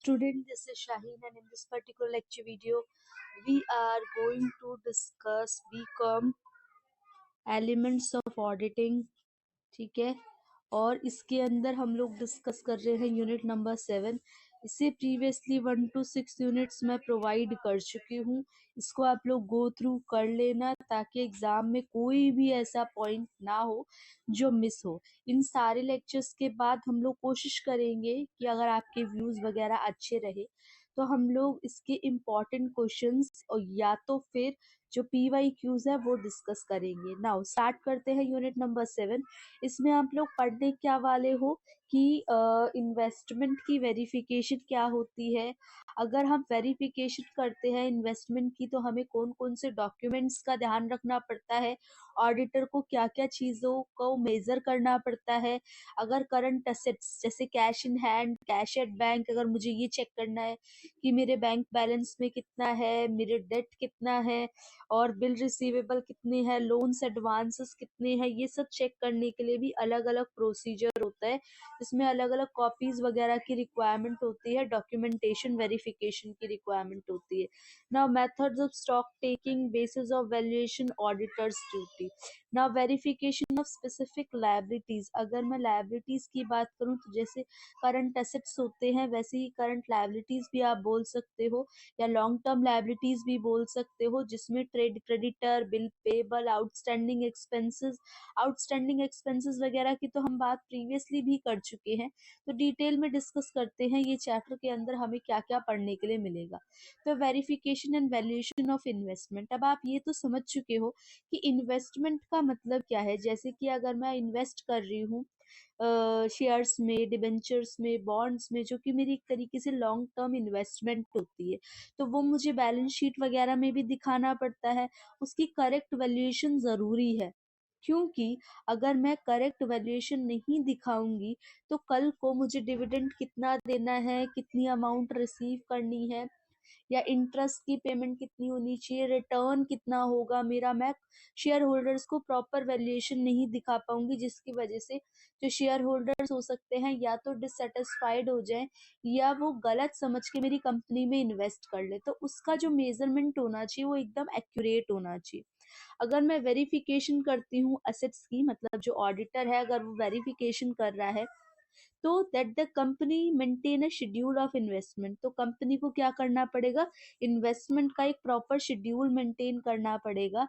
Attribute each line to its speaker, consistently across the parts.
Speaker 1: Student, this is Shaheen, and in this particular lecture video, we are going to discuss BCom Elements of Auditing. ठीक है, और इसके अंदर हम लोग डिस्कस कर रहे हैं यूनिट नंबर 7। इसे प्रीवियसली 1 to 6 यूनिट्स मैं प्रोवाइड कर चुकी हूँ। इसको आप लोग गो थ्रू कर लेना ताकि एग्जाम में कोई भी ऐसा पॉइंट ना हो जो मिस हो। इन सारे लेक्चर्स के बाद हम लोग कोशिश करेंगे कि अगर आपके व्यूज वगैरह अच्छे रहे तो हम लोग इसके इम्पोर्टेंट क्वेश्चंस और या तो फिर जो PYQs है वो डिस्कस करेंगे। नाउ स्टार्ट करते हैं यूनिट नंबर 7। इसमें आप लोग पढ़ने क्या वाले हो कि इन्वेस्टमेंट की वेरिफिकेशन क्या होती है। अगर हम वेरिफिकेशन करते हैं इन्वेस्टमेंट की तो हमें कौन कौन से डॉक्यूमेंट्स का ध्यान रखना पड़ता है, ऑडिटर को क्या क्या चीज़ों को मेजर करना पड़ता है। अगर करंट असेट्स जैसे cash in hand, cash at bank, अगर मुझे ये चेक करना है कि मेरे बैंक बैलेंस में कितना है, मेरे डेट कितना है और बिल रिसीवेबल कितने हैं, लोन्स एडवांसेस कितने हैं, ये सब चेक करने के लिए भी अलग अलग प्रोसीजर होता है। इसमें अलग अलग कॉपीज वगैरह की रिक्वायरमेंट होती है, डॉक्यूमेंटेशन वेरिफिकेशन की रिक्वायरमेंट होती है। Now methods of stock taking, basis of valuation, auditors duty. Now verification of specific liabilities. अगर मैं लायबिलिटीज की बात करूं तो जैसे करंट एसेट्स होते हैं वैसे ही करंट लायबिलिटीज भी आप बोल सकते हो या लॉन्ग टर्म लायबिलिटीज भी बोल सकते हो, जिसमें trade creditor, bill payable, outstanding expenses वगैरह की तो हम बात प्रीवियसली भी कर चुके हैं। तो डिटेल में डिस्कस करते हैं ये चैप्टर के अंदर हमें क्या क्या पढ़ने के लिए मिलेगा। तो verification and valuation of investment. अब आप ये तो समझ चुके हो कि इन्वेस्टमेंट का मतलब क्या है। जैसे कि अगर मैं इन्वेस्ट कर रही हूँ शेयर्स में, डिबेंचर्स में, बॉन्ड्स में, जो कि मेरी एक तरीके से लॉन्ग टर्म इन्वेस्टमेंट होती है, तो वो मुझे बैलेंस शीट वगैरह में भी दिखाना पड़ता है। उसकी करेक्ट वैल्यूएशन ज़रूरी है, क्योंकि अगर मैं करेक्ट वैल्यूएशन नहीं दिखाऊंगी तो कल को मुझे डिविडेंड कितना देना है, कितनी अमाउंट रिसीव करनी है, या इंटरेस्ट की पेमेंट कितनी होनी चाहिए, रिटर्न कितना होगा मेरा, मैं शेयर होल्डर्स को प्रॉपर वैल्यूएशन नहीं दिखा पाऊंगी, जिसकी वजह से जो शेयर होल्डर्स हो सकते हैं या तो डिससेटिस्फाइड हो जाएं या वो गलत समझ के मेरी कंपनी में इन्वेस्ट कर ले। तो उसका जो मेजरमेंट होना चाहिए वो एकदम एक्यूरेट होना चाहिए। अगर मैं वेरिफिकेशन करती हूँ असेट्स की, मतलब जो ऑडिटर है अगर वो वेरिफिकेशन कर रहा है तो that the company maintain a schedule of investment, तो कंपनी को क्या करना पड़ेगा, इन्वेस्टमेंट का एक प्रॉपर शेड्यूल मेंटेन करना पड़ेगा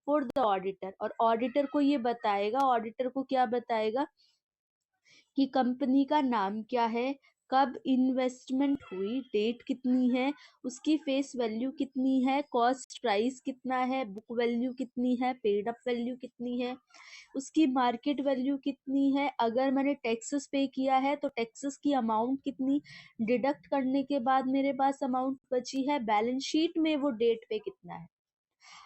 Speaker 1: फॉर द ऑडिटर। और ऑडिटर को ये बताएगा, ऑडिटर को क्या बताएगा कि कंपनी का नाम क्या है, कब इन्वेस्टमेंट हुई, डेट कितनी है, उसकी फेस वैल्यू कितनी है, कॉस्ट प्राइस कितना है, बुक वैल्यू कितनी है, पेड अप वैल्यू कितनी है, उसकी मार्केट वैल्यू कितनी है, अगर मैंने टैक्सेस पे किया है तो टैक्सेस की अमाउंट कितनी, डिडक्ट करने के बाद मेरे पास अमाउंट बची है, बैलेंस शीट में वो डेट पे कितना है।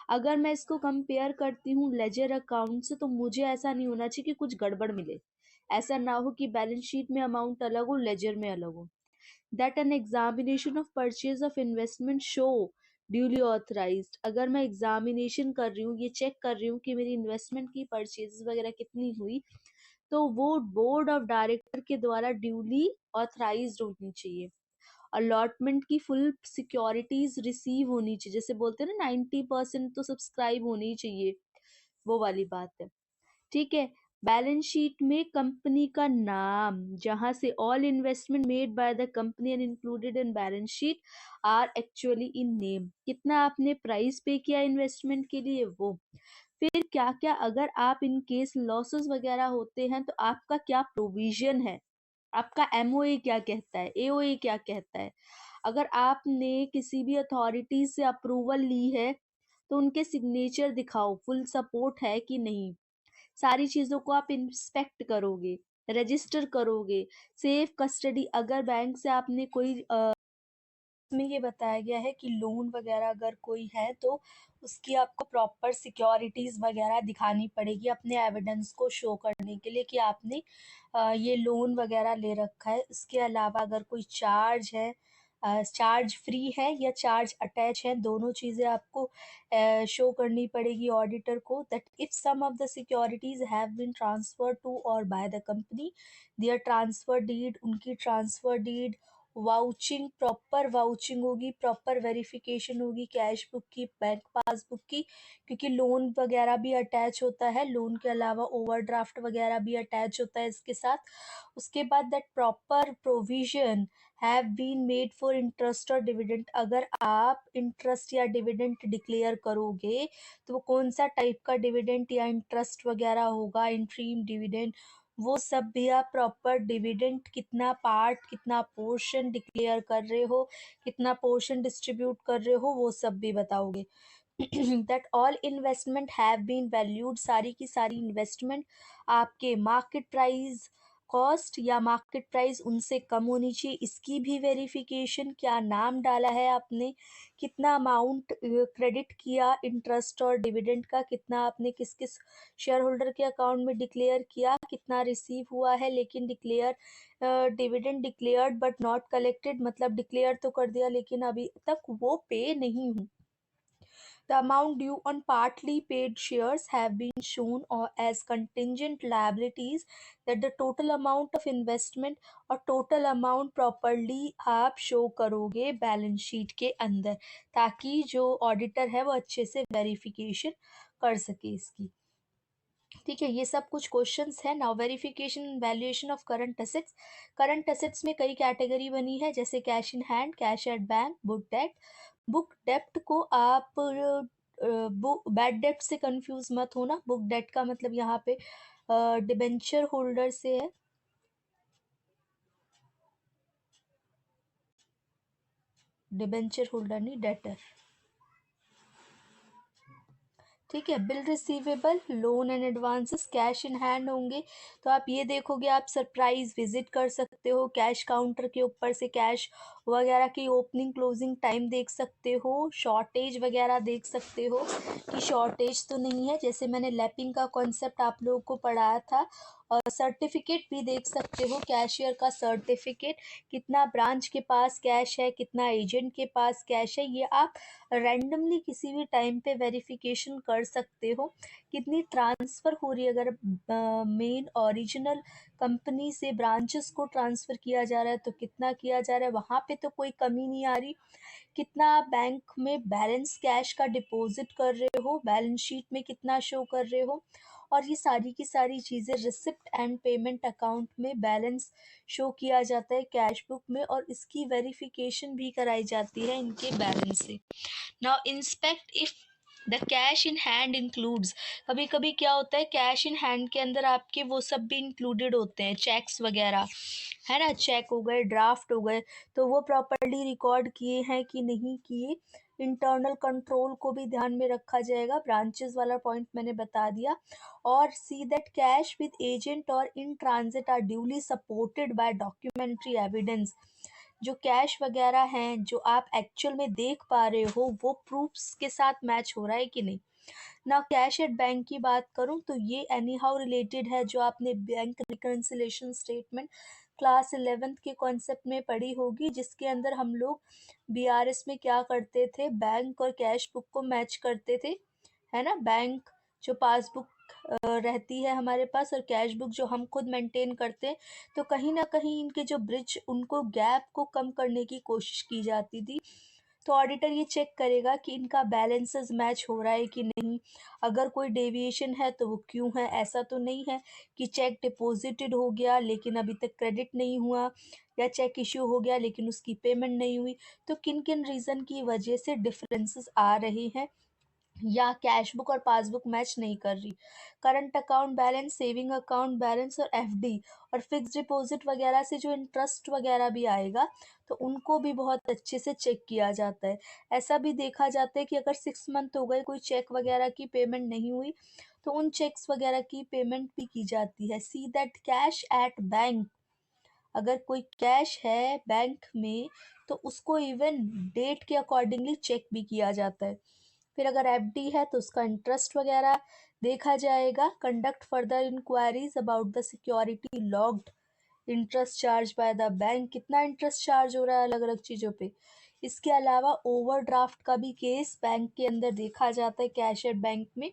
Speaker 1: अगर मैं इसको कंपेयर करती हूँ लेजर अकाउंट से तो मुझे ऐसा नहीं होना चाहिए कि कुछ गड़बड़ मिले। ऐसा ना हो कि बैलेंस शीट में अमाउंट अलग हो, लेजर में अलग हो। That an examination of purchase of investment show duly authorised. अगर मैं एग्जामिनेशन कर रही हूँ, ये चेक कर रही हूँ कि मेरी इन्वेस्टमेंट की परचेज वगैरह कितनी हुई, तो वो बोर्ड ऑफ डायरेक्टर के द्वारा ड्यूली ऑथराइज्ड होनी चाहिए। अलॉटमेंट की फुल सिक्योरिटीज रिसीव होनी चाहिए, जैसे बोलते हैं ना 90% तो सब्सक्राइब होनी चाहिए, वो वाली बात है। ठीक है। बैलेंस शीट में कंपनी का नाम, जहां से all investment made by the company and included in balance sheet are actually in name, कितना आपने प्राइस पे किया इन्वेस्टमेंट के लिए वो। फिर क्या क्या, अगर आप इन केस लॉसेस वगैरह होते हैं तो आपका क्या प्रोविजन है, आपका MOA क्या कहता है, AOA क्या कहता है। अगर आपने किसी भी अथॉरिटी से अप्रूवल ली है तो उनके सिग्नेचर दिखाओ, फुल सपोर्ट है कि नहीं। सारी चीज़ों को आप इंस्पेक्ट करोगे, रजिस्टर करोगे। सेफ कस्टडी, अगर बैंक से आपने कोई में ये बताया गया है कि लोन वगैरह अगर कोई है तो उसकी आपको प्रॉपर सिक्योरिटीज वगैरह दिखानी पड़ेगी अपने एविडेंस को शो करने के लिए कि आपने ये लोन वगैरह ले रखा है। इसके अलावा अगर कोई चार्ज है, चार्ज फ्री है या चार्ज अटैच है, दोनों चीज़ें आपको शो करनी पड़ेगी ऑडिटर को। That if some of the securities have been transferred to और by the company, their transfer deed, उनकी transfer deed, vouching, proper vouching होगी, प्रॉपर वेरिफिकेशन होगी कैश बुक की, बैंक पासबुक की, क्योंकि लोन वगैरह भी अटैच होता है, लोन के अलावा ओवरड्राफ्ट वगैरह भी अटैच होता है इसके साथ। उसके बाद that proper provision have been made for interest और डिविडेंड, अगर आप इंटरेस्ट या डिविडेंड डिक्लेयर करोगे तो वो कौन सा टाइप का डिविडेंड या इंटरेस्ट वगैरह होगा, इंट्रीम डिविडेंड, वो सब भी आप प्रॉपर, डिविडेंड कितना पार्ट, कितना पोर्शन डिक्लेयर कर रहे हो, कितना पोर्शन डिस्ट्रीब्यूट कर रहे हो, वो सब भी बताओगे। That all investment have been valued, सारी की सारी इन्वेस्टमेंट आपके मार्केट प्राइस कॉस्ट या मार्केट प्राइस उनसे कम होनी चाहिए, इसकी भी वेरिफिकेशन, क्या नाम डाला है आपने, कितना अमाउंट क्रेडिट किया इंटरेस्ट और डिविडेंड का, कितना आपने किस किस शेयर होल्डर के अकाउंट में डिक्लेयर किया, कितना रिसीव हुआ है लेकिन declare, dividend declared but not collected, मतलब डिक्लेयर तो कर दिया लेकिन अभी तक वो पे नहीं हुआ। The amount due on partly paid shares have been shown or as contingent liabilities, that the total amount of investment और total amount properly आप show करोगे बैलेंस शीट के अंदर, ताकि जो ऑडिटर है वो अच्छे से वेरिफिकेशन कर सके इसकी। ठीक है, ये सब कुछ क्वेश्चंस है। Now verification valuation of current assets, current assets में कई कैटेगरी बनी है, जैसे cash in hand, cash at bank, book debt. Book डेप्ट को आप बुक बैड डेप्ट से कंफ्यूज मत होना, बुक डेट का मतलब यहाँ पे डिबेंचर होल्डर से है, डिबेंचर होल्डर नहीं, डेटर। ठीक है, bill receivable, loan and advances, cash in hand होंगे तो आप ये देखोगे, आप सरप्राइज विजिट कर सकते हो, कैश काउंटर के ऊपर से कैश वगैरह की ओपनिंग क्लोजिंग टाइम देख सकते हो, शॉर्टेज वगैरह देख सकते हो कि शॉर्टेज तो नहीं है, जैसे मैंने लैपिंग का कॉन्सेप्ट आप लोगों को पढ़ाया था। और सर्टिफिकेट भी देख सकते हो, कैशियर का सर्टिफिकेट, कितना ब्रांच के पास कैश है, कितना एजेंट के पास कैश है, ये आप रैंडमली किसी भी टाइम पे वेरिफिकेशन कर सकते हो। कितनी ट्रांसफ़र हो रही है, अगर मेन ओरिजिनल कंपनी से ब्रांचेस को ट्रांसफ़र किया जा रहा है तो कितना किया जा रहा है, वहाँ पे तो कोई कमी नहीं आ रही। कितना आप बैंक में बैलेंस कैश का डिपॉजिट कर रहे हो, बैलेंस शीट में कितना शो कर रहे हो, और ये सारी की सारी चीज़ें रिसिप्ट एंड पेमेंट अकाउंट में बैलेंस शो किया जाता है कैश बुक में, और इसकी वेरिफिकेशन भी कराई जाती है इनके बैलेंस से। Now inspect if the cash in hand includes, कभी कभी क्या होता है कैश इन हैंड के अंदर आपके वो सब भी इंक्लूडेड होते हैं, चेक्स वगैरह, है ना, चेक हो गए, ड्राफ्ट हो गए, तो वो प्रॉपर्ली रिकॉर्ड किए हैं कि नहीं किए, इंटरनल कंट्रोल को भी ध्यान में रखा जाएगा, ब्रांचेस वाला पॉइंट मैंने बता दिया। और see that cash with agent और in transit are duly supported by documentary evidence, जो कैश वगैरह हैं जो आप एक्चुअल में देख पा रहे हो वो प्रूफ्स के साथ मैच हो रहा है कि नहीं। ना कैश एट बैंक की बात करूं तो ये एनी हाउ रिलेटेड है, जो आपने bank reconciliation statement class 11th के कॉन्सेप्ट में पढ़ी होगी, जिसके अंदर हम लोग बीआरएस में क्या करते थे, बैंक और कैश बुक को मैच करते थे, है ना, बैंक जो पासबुक रहती है हमारे पास और कैश बुक जो हम खुद मेंटेन करते हैं, तो कहीं ना कहीं इनके जो ब्रिज, उनको गैप को कम करने की कोशिश की जाती थी। तो ऑडिटर ये चेक करेगा कि इनका बैलेंसेस मैच हो रहा है कि नहीं, अगर कोई डेविएशन है तो वो क्यों है, ऐसा तो नहीं है कि चेक डिपॉजिटेड हो गया लेकिन अभी तक क्रेडिट नहीं हुआ, या चेक इश्यू हो गया लेकिन उसकी पेमेंट नहीं हुई, तो किन किन रीज़न की वजह से डिफरेंसेस आ रहे हैं, या कैश बुक और पासबुक मैच नहीं कर रही। Current account balance, saving account balance और एफडी और फिक्स डिपॉजिट वगैरह से जो इंटरेस्ट वगैरह भी आएगा तो उनको भी बहुत अच्छे से चेक किया जाता है। ऐसा भी देखा जाता है कि अगर 6 मंथ हो गए कोई चेक वगैरह की पेमेंट नहीं हुई तो उन चेक्स वगैरह की पेमेंट भी की जाती है। सी दैट कैश एट बैंक, अगर कोई कैश है बैंक में तो उसको इवन डेट के अकॉर्डिंगली चेक भी किया जाता है। फिर अगर एफडी है तो उसका इंटरेस्ट वगैरह देखा जाएगा। Conduct further inquiries about the security lodged, interest charge by the bank, कितना इंटरेस्ट चार्ज हो रहा है अलग अलग चीज़ों पे, इसके अलावा ओवरड्राफ्ट का भी केस बैंक के अंदर देखा जाता है, कैश एट बैंक में,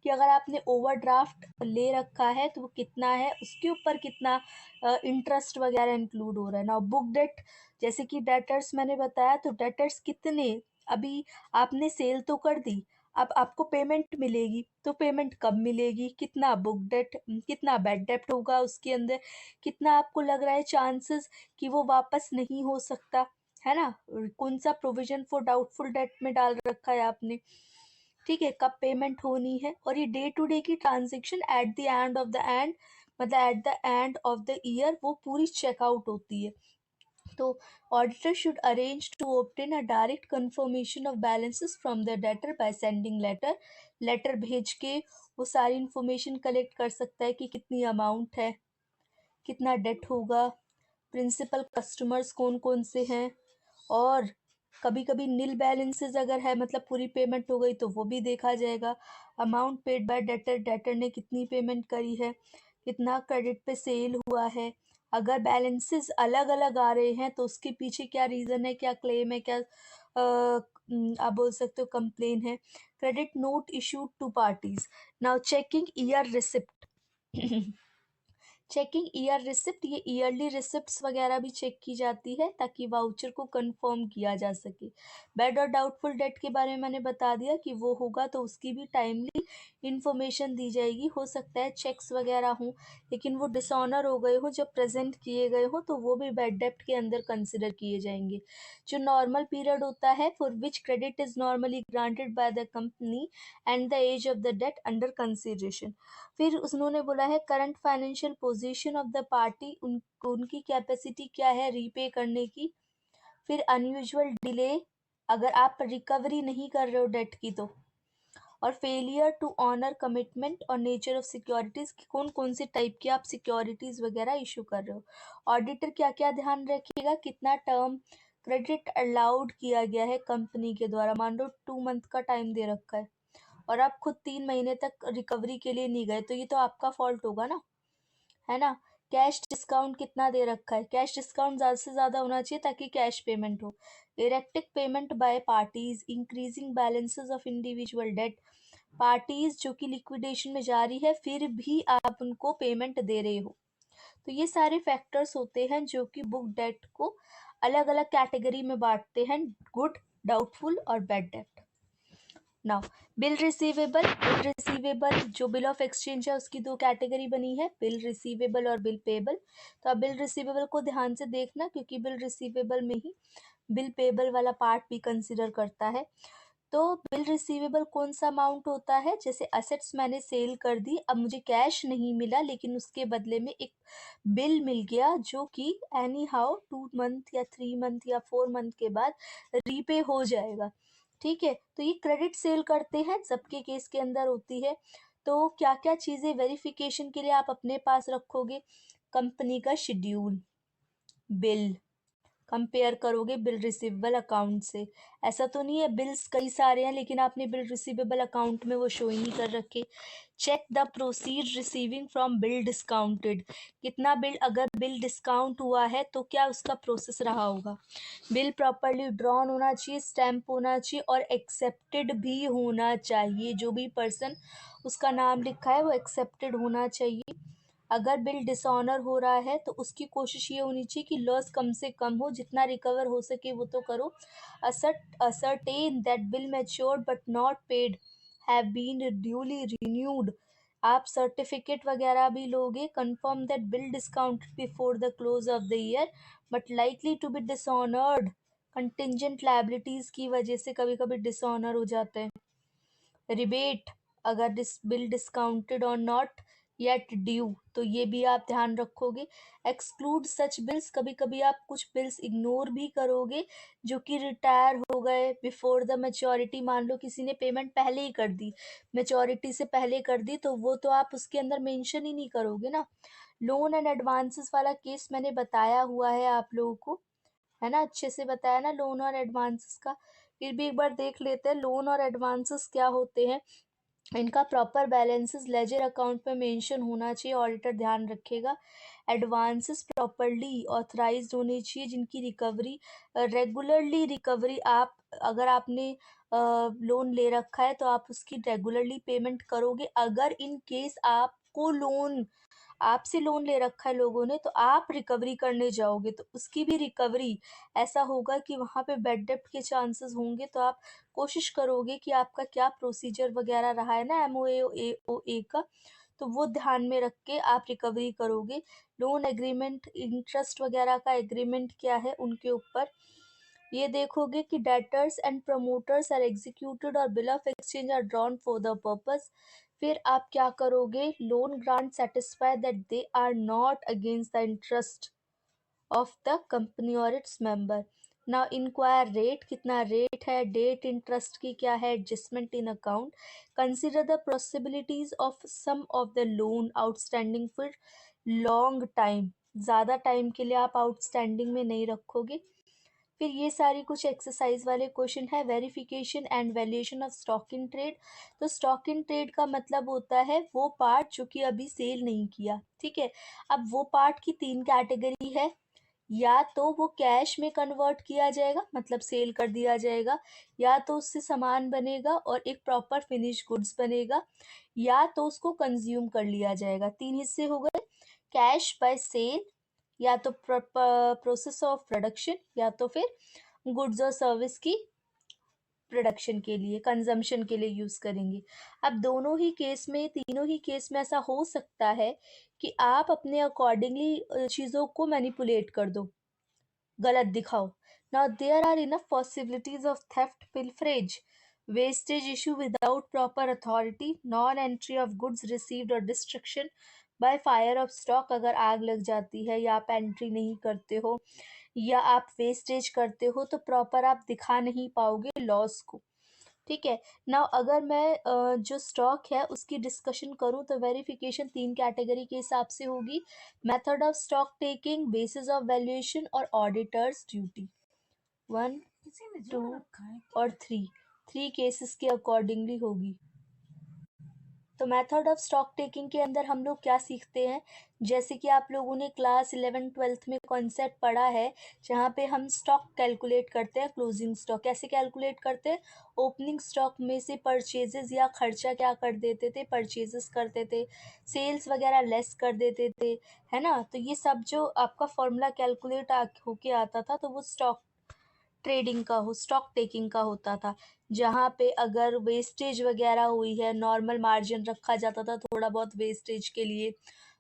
Speaker 1: कि अगर आपने ओवरड्राफ्ट ले रखा है तो वो कितना है, उसके ऊपर कितना इंटरेस्ट वगैरह इंक्लूड हो रहा है ना। बुक डेट, जैसे कि डेटर्स मैंने बताया, तो डेटर्स कितने, अभी आपने सेल तो कर दी, अब आपको पेमेंट मिलेगी, तो पेमेंट कब मिलेगी, कितना बुक डेट, कितना बैड डेट होगा उसके अंदर, कितना आपको लग रहा है चांसेस कि वो वापस नहीं हो सकता है ना, कौन सा प्रोविजन फॉर डाउटफुल डेट में डाल रखा है आपने, ठीक है, कब पेमेंट होनी है। और ये डे टू डे की transaction at the end of the end, मतलब at the end of the year वो पूरी चेकआउट होती है। तो auditor should arrange to obtain a direct confirmation of balances from the debtor by sending letter भेज के वो सारी इंफॉर्मेशन कलेक्ट कर सकता है कि कितनी अमाउंट है, कितना डेट होगा, प्रिंसिपल कस्टमर्स कौन कौन से हैं, और कभी कभी नील बैलेंसेस अगर है, मतलब पूरी पेमेंट हो गई, तो वो भी देखा जाएगा। Amount paid by debtor, debtor ने कितनी पेमेंट करी है, कितना क्रेडिट पे सेल हुआ है। अगर बैलेंसेस अलग अलग आ रहे हैं तो उसके पीछे क्या रीज़न है, क्या क्लेम है, क्या आप बोल सकते हो कंप्लेन है। Credit note issued to parties. Now checking year receipt. Checking year receipt, ये ईयरली रिसिप्ट्स वगैरह भी चेक की जाती है ताकि वाउचर को कंफर्म किया जा सके। बैड और डाउटफुल डेट के बारे में मैंने बता दिया कि वो होगा तो उसकी भी टाइमली इंफॉर्मेशन दी जाएगी। हो सकता है चेक्स वगैरह हों लेकिन वो डिसऑनर हो गए हो, जब प्रेजेंट किए गए हो, तो वो भी बैड डेट के अंदर कंसिडर किए जाएंगे। जो नॉर्मल पीरियड होता है for which credit is normally granted by the company and the age of the debt under consideration. फिर उन्होंने बोला है current financial position of the party, उनकी कैपेसिटी क्या है रीपे करने की। फिर अनयूजुअल डिले, अगर आप रिकवरी नहीं कर रहे हो डेट की तो। और फेलियर टू ऑनर कमिटमेंट और नेचर ऑफ सिक्योरिटीज, कौन कौन से टाइप की आप सिक्योरिटीज वगैरह इशू कर रहे हो। ऑडिटर क्या क्या ध्यान रखिएगा, कितना टर्म क्रेडिट अलाउड किया गया है कंपनी के द्वारा, मान लो 2 मंथ का टाइम दे रखा है और आप खुद 3 महीने तक रिकवरी के लिए नहीं गए, तो ये तो आपका फॉल्ट होगा ना, है ना। कैश डिस्काउंट कितना दे रखा है, कैश डिस्काउंट ज़्यादा से ज़्यादा होना चाहिए ताकि कैश पेमेंट हो। Erratic payment by parties, increasing balances of individual debt, parties जो कि लिक्विडेशन में जा रही है फिर भी आप उनको पेमेंट दे रहे हो। तो ये सारे फैक्टर्स होते हैं जो कि बुक डेट को अलग अलग कैटेगरी में बांटते हैं, गुड, डाउटफुल और bad debt. Now bill receivable जो बिल ऑफ एक्सचेंज है उसकी दो कैटेगरी बनी है, बिल रिसीवेबल और बिल पेबल। तो आप बिल रिसीवेबल को ध्यान से देखना क्योंकि बिल रिसीवेबल में ही बिल पेबल वाला पार्ट भी कंसिडर करता है। तो बिल रिसीवेबल कौन सा अमाउंट होता है, जैसे असेट्स मैंने सेल कर दी, अब मुझे कैश नहीं मिला लेकिन उसके बदले में एक बिल मिल गया जो कि एनी हाउ 2 मंथ या 3 मंथ या 4 मंथ के बाद रीपे हो जाएगा, ठीक है। तो ये क्रेडिट सेल करते हैं, सबके केस के अंदर होती है। तो क्या क्या चीज़ें वेरिफिकेशन के लिए आप अपने पास रखोगे, कंपनी का शेड्यूल, बिल, कंपेयर करोगे बिल रिसीवेबल अकाउंट से। ऐसा तो नहीं है बिल्स कई सारे हैं लेकिन आपने बिल रिसीवेबल अकाउंट में वो शो ही नहीं कर रखे। Check the proceed receiving from bill discounted, कितना बिल, अगर बिल डिस्काउंट हुआ है तो क्या उसका प्रोसेस रहा होगा। बिल प्रॉपरली ड्रॉन होना चाहिए, स्टैम्प होना चाहिए और एक्सेप्टेड भी होना चाहिए, जो भी पर्सन उसका नाम लिखा है वो एक्सेप्टेड होना चाहिए। अगर बिल डिसऑनर हो रहा है तो उसकी कोशिश ये होनी चाहिए कि लॉस कम से कम हो, जितना रिकवर हो सके वो तो करो। Ascertain that bill matured but not paid have been duly renewed, आप सर्टिफिकेट वगैरह भी लोगे। Confirm that bill discounted before the close of the year but likely to be dishonoured, contingent liabilities की वजह से कभी कभी डिसऑनर हो जाते हैं। रिबेट, अगर बिल डिस्काउंटेड और नॉट येट ड्यू, तो ये भी आप ध्यान रखोगे। एक्सक्लूड सच बिल्स, कभी कभी आप कुछ बिल्स इग्नोर भी करोगे जो कि रिटायर हो गए बिफोर द मैच्योरिटी, मान लो किसी ने पेमेंट पहले ही कर दी, मैच्योरिटी से पहले कर दी, तो वो तो आप उसके अंदर मेंशन ही नहीं करोगे ना। लोन एंड एडवांसेस वाला केस मैंने बताया हुआ है आप लोगों को, है ना, अच्छे से बताया ना लोन और एडवांसेस का। फिर भी एक बार देख लेते हैं लोन और एडवांसेस क्या होते हैं। इनका प्रॉपर बैलेंसेस लेजर अकाउंट में मेंशन होना चाहिए, ऑडिटर ध्यान रखेगा। एडवांसेस प्रॉपरली ऑथराइज्ड होने चाहिए, जिनकी रिकवरी रेगुलरली रिकवरी आप अगर आपने लोन ले रखा है तो आप उसकी रेगुलरली पेमेंट करोगे। अगर इन केस आपको लोन आपसे लोन ले रखा है लोगों ने तो आप रिकवरी करने जाओगे तो उसकी भी रिकवरी ऐसा होगा कि वहाँ पे बैड डेप्ट के चांसेस होंगे। तो आप कोशिश करोगे कि आपका क्या प्रोसीजर वगैरह रहा है ना MOA का, तो वो ध्यान में रख के आप रिकवरी करोगे। लोन एग्रीमेंट इंटरेस्ट वगैरह का एग्रीमेंट क्या है उनके ऊपर ये देखोगे कि debtors and promoters are executed और bill of exchange are drawn for the purpose. फिर आप क्या करोगे, loan grant satisfy that they are not against the interest of the company और its member. Now inquire rate, कितना rate है, debt interest की क्या है, adjustment in account. Consider the possibilities of some of the loan outstanding for long time, ज़्यादा time के लिए आप आउटस्टैंडिंग में नहीं रखोगे। फिर ये सारी कुछ एक्सरसाइज वाले क्वेश्चन है। Verification and valuation of stock in trade. तो स्टॉक इन ट्रेड का मतलब होता है वो पार्ट जो कि अभी सेल नहीं किया, ठीक है। अब वो पार्ट की तीन कैटेगरी है, या तो वो कैश में कन्वर्ट किया जाएगा मतलब सेल कर दिया जाएगा, या तो उससे सामान बनेगा और एक प्रॉपर फिनिश गुड्स बनेगा, या तो उसको कंज्यूम कर लिया जाएगा। तीन हिस्से हो गए, कैश बाय सेल, या तो प्रोसेस ऑफ प्रोडक्शन, या तो फिर गुड्स और सर्विस की प्रोडक्शन के लिए कंजम्पशन के लिए यूज करेंगे। अब दोनों ही केस में तीनों ही केस में ऐसा हो सकता है कि आप अपने अकॉर्डिंगली चीज़ों को मैनिपुलेट कर दो, गलत दिखाओ। Now there are enough possibilities of theft, pilferage, wastage issue without proper authority, non entry of goods received और destruction by fire of stock. अगर आग लग जाती है या आप एंट्री नहीं करते हो या आप वेस्टेज करते हो तो प्रॉपर आप दिखा नहीं पाओगे लॉस को, ठीक है। नाउ अगर मैं जो स्टॉक है उसकी डिस्कशन करूं तो वेरिफिकेशन तीन कैटेगरी के हिसाब से होगी, method of stock taking, basis of valuation और ऑडिटर्स ड्यूटी। 1, 2 और 3, 3 केसेस के अकॉर्डिंगली होगी। तो मेथड ऑफ स्टॉक टेकिंग के अंदर हम लोग क्या सीखते हैं, जैसे कि आप लोगों ने क्लास 11th-12th में कॉन्सेप्ट पढ़ा है जहाँ पे हम स्टॉक कैलकुलेट करते हैं। क्लोजिंग स्टॉक कैसे कैलकुलेट करते हैं, ओपनिंग स्टॉक में से परचेजेस या खर्चा क्या कर देते थे, परचेजेस करते थे, सेल्स वगैरह लेस कर देते थे, है ना। तो ये सब जो आपका फॉर्मूला कैलकुलेट होके आता था तो वो स्टॉक ट्रेडिंग का हो स्टॉक टेकिंग का होता था, जहाँ पे अगर वेस्टेज वगैरह हुई है नॉर्मल मार्जिन रखा जाता था थोड़ा बहुत वेस्टेज के लिए,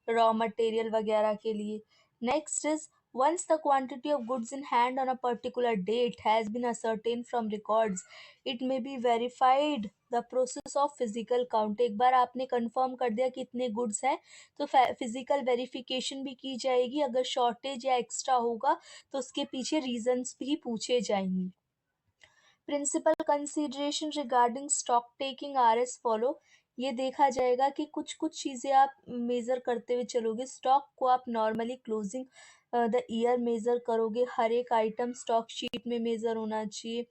Speaker 1: रॉ मटेरियल वगैरह के लिए। Next is once the quantity of goods in hand on a particular date has been ascertained from records, it may be verified the process of physical count। एक बार आपने कंफर्म कर दिया कि इतने गुड्स हैं तो फिजिकल वेरिफिकेशन भी की जाएगी, अगर शॉर्टेज या एक्स्ट्रा होगा तो उसके पीछे रीजंस भी पूछे जाएंगे। Principal consideration regarding stock taking are as follow. ये देखा जाएगा कि कुछ कुछ चीज़ें आप मेज़र करते हुए चलोगे। स्टॉक को आप normally closing the year measure करोगे, हर एक आइटम स्टॉक शीट में मेज़र होना चाहिए,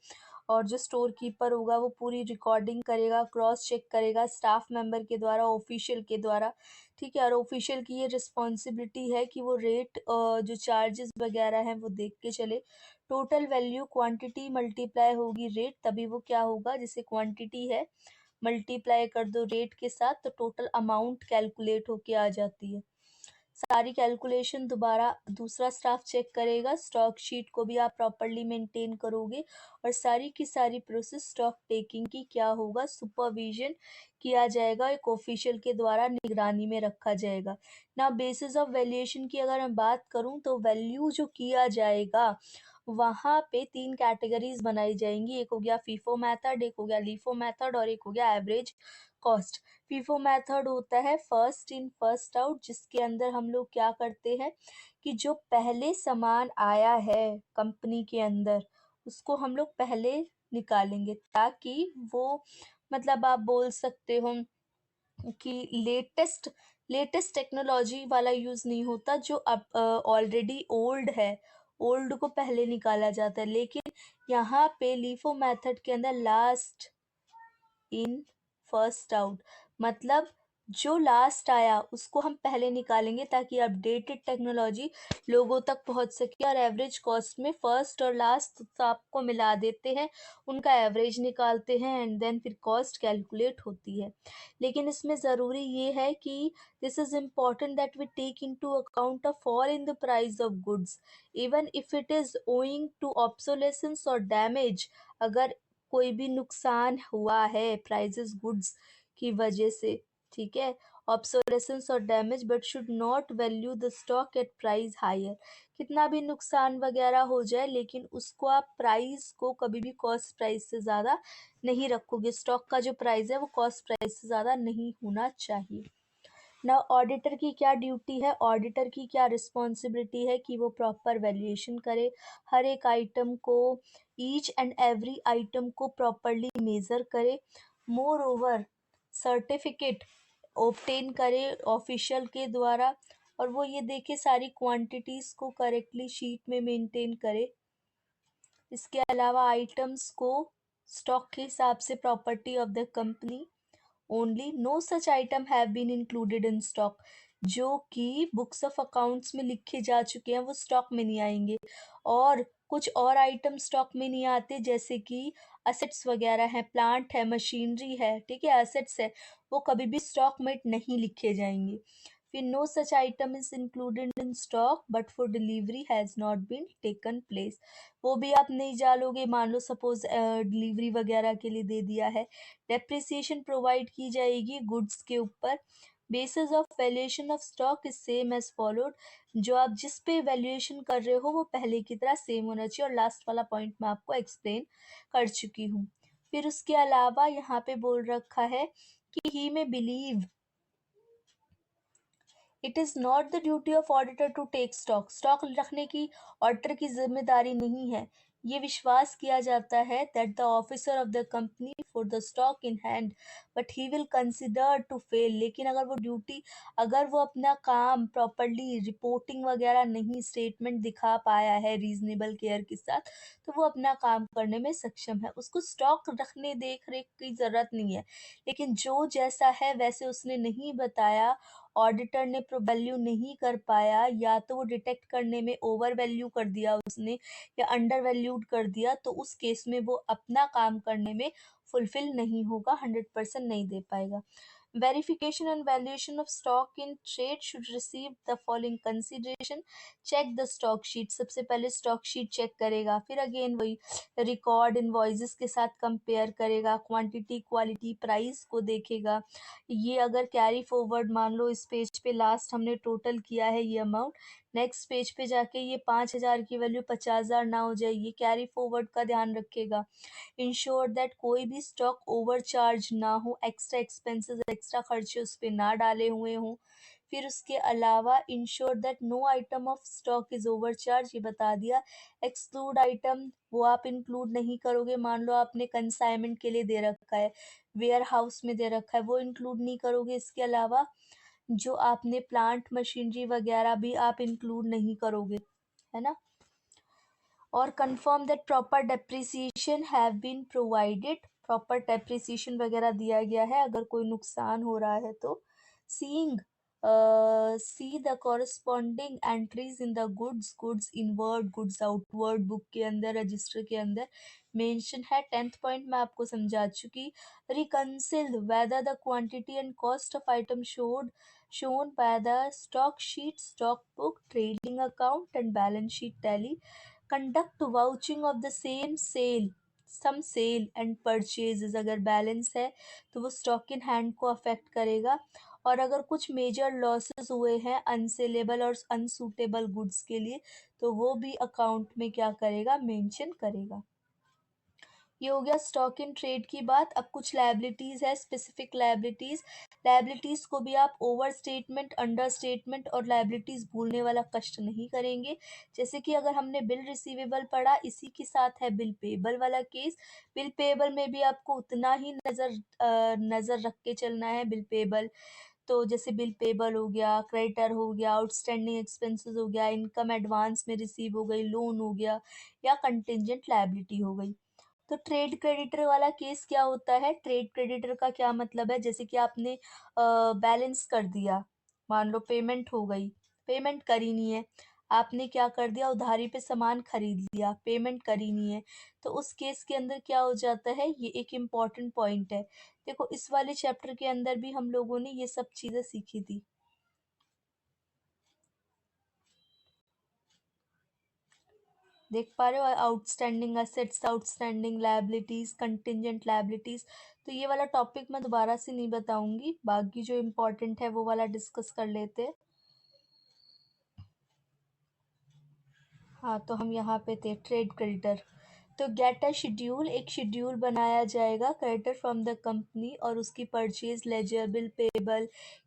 Speaker 1: और जो स्टोर कीपर होगा वो पूरी रिकॉर्डिंग करेगा, क्रॉस चेक करेगा स्टाफ मेंबर के द्वारा, ऑफिशियल के द्वारा, ठीक है। और ऑफिशियल की ये रिस्पॉन्सिबिलिटी है कि वो रेट जो चार्जेस वगैरह हैं वो देख के चले। टोटल वैल्यू क्वांटिटी मल्टीप्लाई होगी रेट, तभी वो क्या होगा, जैसे क्वांटिटी है मल्टीप्लाई कर दो रेट के साथ तो टोटल अमाउंट कैलकुलेट होके आ जाती है। सारी कैलकुलेशन दोबारा दूसरा स्टाफ चेक करेगा, स्टॉक शीट को भी आप प्रॉपरली मेंटेन करोगे, और सारी की सारी प्रोसेस स्टॉक टेकिंग की क्या होगा, सुपरविजन किया जाएगा, एक ऑफिशियल के द्वारा निगरानी में रखा जाएगा ना। बेसिस ऑफ वैल्यूएशन की अगर मैं बात करूं तो वैल्यू जो किया जाएगा वहाँ पे तीन कैटेगरीज बनाई जाएंगी, एक हो गया फीफो मेथड, एक हो गया लीफो मेथड और एक हो गया एवरेज कॉस्ट। फीफो मेथड होता है फर्स्ट इन फर्स्ट आउट, जिसके अंदर हम लोग क्या करते हैं कि जो पहले सामान आया है कंपनी के अंदर उसको हम लोग पहले निकालेंगे, ताकि वो मतलब आप बोल सकते हो कि लेटेस्ट टेक्नोलॉजी वाला यूज नहीं होता, जो अब ऑलरेडी ओल्ड है ओल्ड को पहले निकाला जाता है। लेकिन यहाँ पे लीफो मेथड के अंदर लास्ट इन फर्स्ट आउट, मतलब जो लास्ट आया उसको हम पहले निकालेंगे ताकि अपडेटेड टेक्नोलॉजी लोगों तक पहुंच सके। और एवरेज कॉस्ट में फर्स्ट और लास्ट सबको मिला देते हैं, उनका एवरेज निकालते हैं एंड देन फिर कॉस्ट कैलकुलेट होती है। लेकिन इसमें ज़रूरी ये है कि this is important that we take into account a fall in the price of goods even if it is owing to obsolescence और डैमेज। अगर कोई भी नुकसान हुआ है प्राइजेस गुड्स की वजह से, ठीक है, ऑब्सोलेसेंस और damage, but should not value the stock at price higher. कितना भी नुकसान वगैरह हो जाए लेकिन उसको आप प्राइस को कभी भी कॉस्ट प्राइस से ज़्यादा नहीं रखोगे। स्टॉक का जो प्राइस है वो कॉस्ट प्राइस से ज़्यादा नहीं होना चाहिए। ना ऑडिटर की क्या ड्यूटी है, ऑडिटर की क्या रिस्पॉन्सिबिलिटी है कि वो प्रॉपर वैल्यूएशन करे, हर एक आइटम को, ईच एंड एवरी आइटम को प्रॉपरली मेज़र करे। मोर ओवर सर्टिफिकेट ऑब्टेन करे ऑफिशियल के द्वारा, और वो ये देखे सारी क्वांटिटीज़ को करेक्टली शीट में मेंटेन करे। इसके अलावा आइटम्स को स्टॉक के हिसाब से property of the company only, no such item have been included in stock. जो कि बुक्स ऑफ अकाउंट्स में लिखे जा चुके हैं वो स्टॉक में नहीं आएंगे। और कुछ और आइटम स्टॉक में नहीं आते, जैसे कि असेट्स वगैरह हैं, प्लांट है, मशीनरी है, ठीक है, असेट्स है, वो कभी भी स्टॉक में नहीं लिखे जाएंगे। फिर no such item is included in stock but for delivery has not been taken place. वो भी आप नहीं डालोगे, मान लो सपोज डिलीवरी वगैरह के लिए दे दिया है। डेप्रिसिएशन प्रोवाइड की जाएगी गुड्स के ऊपर। Basis of valuation of stock is same as followed. जो आप जिस पे वैल्यूएशन कर रहे हो वो पहले की तरह सेम होना चाहिए, और लास्ट वाला पॉइंट मैं आपको एक्सप्लेन कर चुकी हूँ। फिर उसके अलावा यहाँ पे बोल रखा है कि ही में believe it is not the duty of auditor to take stock. Stock रखने की ऑडिटर की जिम्मेदारी नहीं है। ये विश्वास किया जाता है that the officer of the company for the stock in hand but he will consider to fail. लेकिन अगर वो ड्यूटी, अगर वो अपना काम प्रॉपरली रिपोर्टिंग वगैरह नहीं, स्टेटमेंट दिखा पाया है रीजनेबल केयर के साथ, तो वो अपना काम करने में सक्षम है, उसको स्टॉक रखने देख रेख की ज़रूरत नहीं है। लेकिन जो जैसा है वैसे उसने नहीं बताया, ऑडिटर ने वैल्यू नहीं कर पाया, या तो वो डिटेक्ट करने में ओवर वैल्यू कर दिया उसने या अंडर वैल्यूड कर दिया, तो उस केस में वो अपना काम करने में फुलफिल नहीं होगा, 100% नहीं दे पाएगा। Verification and valuation of stock in trade should receive the following consideration. Check the stock sheet. सबसे पहले stock sheet check करेगा, फिर अगेन वही रिकॉर्ड इनवॉइसेस के साथ कंपेयर करेगा, क्वांटिटी क्वालिटी प्राइस को देखेगा। ये अगर कैरी फॉरवर्ड, मान लो इस पेज पे लास्ट हमने टोटल किया है ये अमाउंट, नेक्स्ट पेज पे जाके ये 5,000 की वैल्यू 50,000 ना हो जाए, ये कैरी फॉरवर्ड का ध्यान रखेगा। इंश्योर दैट कोई भी स्टॉक ओवरचार्ज ना हो, एक्स्ट्रा एक्सपेंसेस, एक्स्ट्रा खर्चे उस पर ना डाले हुए हों। फिर उसके अलावा ensure that no item of stock is overcharge, ये बता दिया। एक्सक्लूड आइटम, वो आप इंक्लूड नहीं करोगे, मान लो आपने कंसाइनमेंट के लिए दे रखा है, वेयर हाउस में दे रखा है, वो इंक्लूड नहीं करोगे। इसके अलावा जो आपने प्लांट मशीनरी वगैरह भी आप इंक्लूड नहीं करोगे, है ना। और confirm that proper depreciation have been provided, proper depreciation वगैरह दिया गया है अगर कोई नुकसान हो रहा है तो। Seeing see the corresponding entries in the goods inward goods outward book के अंदर, रजिस्टर के अंदर मेंशन है। 10th पॉइंट मैं आपको समझा चुकी। Reconcile whether the quantity and cost of item shown by the stock sheet, stock book, trading account and balance sheet tally. Conduct vouching of the same sale, some sale and purchases। अगर balance है तो वो stock in hand को affect करेगा। और अगर कुछ major losses हुए हैं अनसेलेबल और अनसूटेबल गुड्स के लिए, तो वो भी अकाउंट में क्या करेगा, मेंशन करेगा। ये हो गया स्टॉक इन ट्रेड की बात। अब कुछ लायबिलिटीज है, स्पेसिफिक लायबिलिटीज। लायबिलिटीज को भी आप ओवर स्टेटमेंट, अंडर स्टेटमेंट और लायबिलिटीज भूलने वाला कष्ट नहीं करेंगे। जैसे कि अगर हमने बिल रिसीवेबल पढ़ा, इसी के साथ है बिल पेबल वाला केस। बिल पेबल में भी आपको उतना ही नज़र रख के चलना है। बिल पेबल तो जैसे बिल पेबल हो गया, क्रेडिटर हो गया, आउटस्टैंडिंग एक्सपेंसेस हो गया, इनकम एडवांस में रिसीव हो गई, लोन हो गया, या कंटिजेंट लायबिलिटी हो गई। तो ट्रेड क्रेडिटर वाला केस क्या होता है? ट्रेड क्रेडिटर का क्या मतलब है? जैसे कि आपने बैलेंस कर दिया, मान लो पेमेंट हो गई, पेमेंट करी नहीं है, आपने क्या कर दिया, उधारी पे सामान खरीद लिया, पेमेंट करी नहीं है, तो उस केस के अंदर क्या हो जाता है? ये एक इम्पॉर्टेंट पॉइंट है। देखो इस वाले चैप्टर के अंदर भी हम लोगों ने ये सब चीजें सीखी थी। देख पा रहे हो, outstanding assets, outstanding liabilities, contingent liabilities. तो ये वाला टॉपिक मैं दोबारा से नहीं बताऊंगी, बाकी जो इम्पोर्टेंट है वो वाला डिस्कस कर लेते हैं। हाँ, तो हम यहाँ पे थे, ट्रेड क्रेडिटर। तो गेट अ शेड्यूल, एक शेड्यूल बनाया जाएगा क्रेडिटर फ्रॉम द कंपनी, और उसकी purchase ledger, bill payable,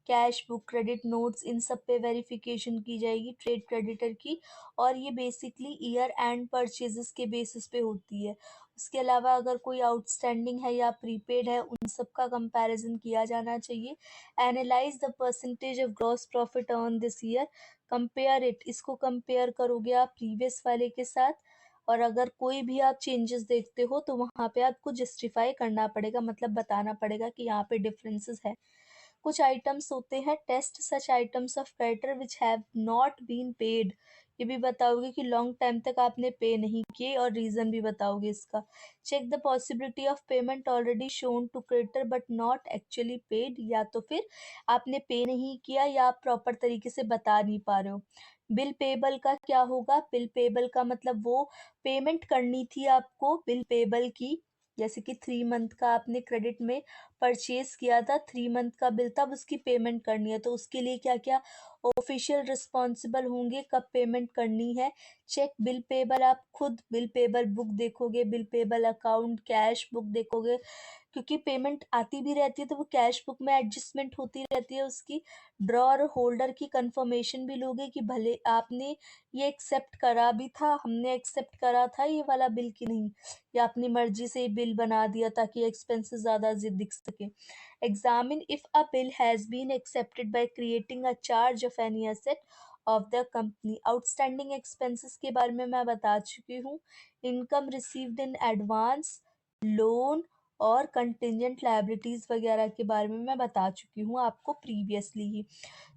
Speaker 1: cash book, credit notes, इन सब पे वेरिफिकेशन की जाएगी ट्रेड क्रेडिटर की। और ये बेसिकली ईयर एंड परचेजेस के बेसिस पे होती है। उसके अलावा अगर कोई आउटस्टैंडिंग है या प्रीपेड है, उन सब का कंपैरिजन किया जाना चाहिए। Analyse the percentage of gross profit earn this year, compare it, इसको कंपेयर करोगे आप प्रीवियस वाले के साथ, और अगर कोई भी आप चेंजेस देखते हो तो वहाँ पे आपको जस्टिफाई करना पड़ेगा, मतलब बताना पड़ेगा कि यहाँ पे डिफरेंसेस है। कुछ आइटम्स होते हैं, test such items of creditor which have not been paid, ये भी बताओगे कि लॉन्ग टाइम तक आपने पे नहीं किए, और रीजन भी बताओगे इसका। Check the possibility of payment already shown to creditor but not actually paid, या तो फिर आपने पे नहीं किया या आप प्रॉपर तरीके से बता नहीं पा रहे हो। बिल पेबल का क्या होगा? बिल पेबल का मतलब वो पेमेंट करनी थी आपको बिल पेबल की, जैसे कि 3 मंथ का आपने क्रेडिट में परचेज किया था, 3 मंथ का बिल था, अब उसकी पेमेंट करनी है, तो उसके लिए क्या क्या ऑफिशियल रिस्पॉन्सिबल होंगे, कब पेमेंट करनी है। चेक बिल पेबल, आप खुद बिल पेबल बुक देखोगे, bill payable account, cash book देखोगे, क्योंकि पेमेंट आती भी रहती है तो वो कैश बुक में एडजस्टमेंट होती रहती है उसकी। ड्रॉ और होल्डर की कंफर्मेशन भी लोगे कि भले आपने ये एक्सेप्ट करा भी था, हमने एक्सेप्ट करा था ये वाला बिल की नहीं, या अपनी मर्जी से बिल बना दिया ताकि एक्सपेंसेस ज़्यादा दिख सके। Examine if a bill has been accepted by creating a charge of any asset of the company. Outstanding expenses के बारे में मैं बता चुकी हूँ। Income received in advance, loan और कंटिजेंट लायबिलिटीज वगैरह के बारे में मैं बता चुकी हूँ आपको प्रीवियसली ही।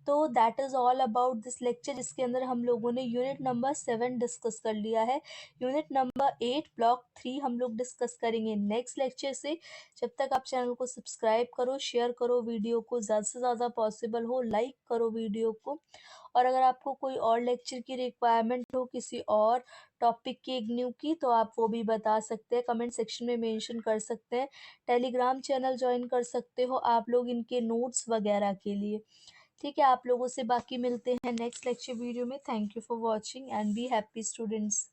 Speaker 1: तो that is all about this lecture. इसके अंदर हम लोगों ने यूनिट नंबर 7 डिस्कस कर लिया है। यूनिट नंबर 8 ब्लॉक 3 हम लोग डिस्कस करेंगे नेक्स्ट लेक्चर से। जब तक आप चैनल को सब्सक्राइब करो, शेयर करो वीडियो को, ज़्यादा से ज़्यादा पॉसिबल हो लाइक करो वीडियो को। और अगर आपको कोई और लेक्चर की रिक्वायरमेंट हो किसी और टॉपिक की, एक न्यू की, तो आप वो भी बता सकते हैं, कमेंट सेक्शन में मेंशन कर सकते हैं। टेलीग्राम चैनल ज्वाइन कर सकते हो आप लोग इनके नोट्स वगैरह के लिए। ठीक है, आप लोगों से बाकी मिलते हैं नेक्स्ट लेक्चर वीडियो में। Thank you for watching and be happy students.